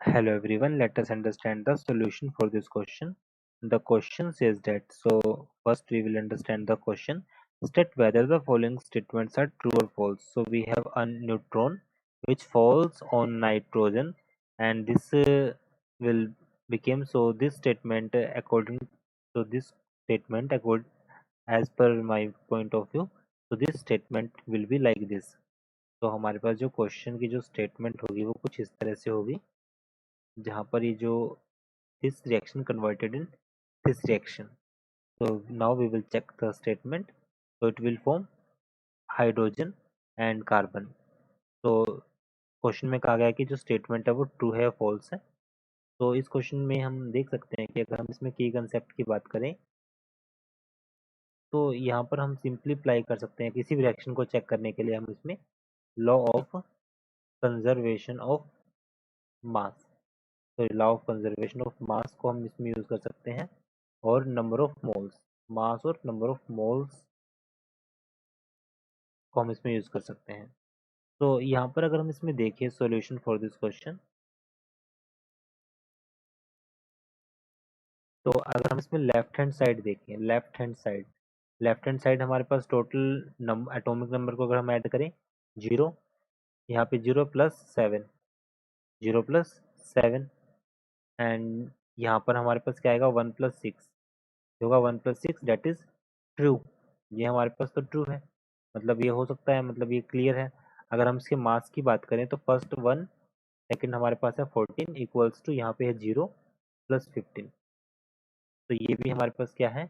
Hello everyone, let us understand the solution for this question. The question says that, so first we will understand the question. State whether the following statements are true or false. So we have a neutron which falls on nitrogen, and this will become, so this statement as per my point of view, so this statement will be like this. तो हमारे पास जो question की जो statement होगी वो कुछ इस तरह से होगी, जहाँ पर ये जो this reaction converted in this reaction. So now we will check the statement. So it will form hydrogen and carbon. तो क्वेश्चन में कहा गया है कि जो स्टेटमेंट है वो ट्रू है या फॉल्स है. तो इस क्वेश्चन में हम देख सकते हैं कि अगर हम इसमें की कंसेप्ट की बात करें तो यहाँ पर हम सिंपली अप्लाई कर सकते हैं. किसी भी रिएक्शन को चेक करने के लिए हम इसमें law of conservation of mass, तो law of conservation of mass को हम इसमें यूज कर सकते हैं, और नंबर ऑफ मोल्स, मास और नंबर ऑफ मोल्स को हम इसमें यूज कर सकते हैं. तो यहाँ पर अगर हम इसमें देखें सॉल्यूशन फॉर दिस क्वेश्चन, तो अगर हम इसमें लेफ्ट हैंड साइड देखें, लेफ्ट हैंड साइड हमारे पास टोटल एटॉमिक नंबर को अगर हम ऐड करें 0, यहाँ पे 0 + 7 एंड यहाँ पर हमारे पास क्या आएगा 1 + 6 होगा, 1 + 6 दैट इज ट्रू. ये हमारे पास तो ट्रू है, मतलब ये हो सकता है, मतलब ये क्लियर है. अगर हम इसके मास की बात करें तो फर्स्ट 1, सेकंड हमारे पास है 14 इक्वल्स टू यहाँ पे है 0 + 15. तो ये भी हमारे पास क्या है,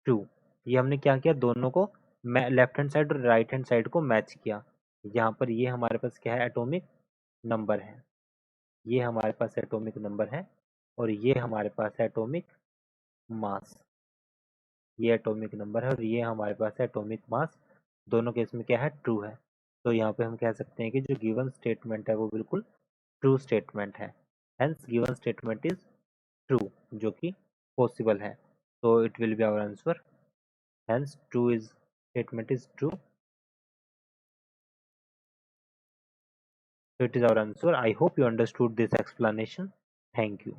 ट्रू. ये हमने क्या किया, दोनों को लेफ्ट हैंड साइड और राइट हैंड साइड को मैच किया. यहाँ पर ये हमारे पास क्या है, एटॉमिक नंबर है. ये हमारे पास एटॉमिक नंबर है और ये हमारे पास है एटॉमिक मास. ये एटॉमिक नंबर है और ये हमारे पास है एटॉमिक मास. दोनों केस में क्या है, ट्रू है. तो यहाँ पे हम कह सकते हैं कि जो गिवन स्टेटमेंट है वो बिल्कुल ट्रू स्टेटमेंट है. Hence given statement is true, जो कि पॉसिबल है. तो it will be our answer. Hence true is statement is true. So it is our answer. I hope you understood this explanation. Thank you.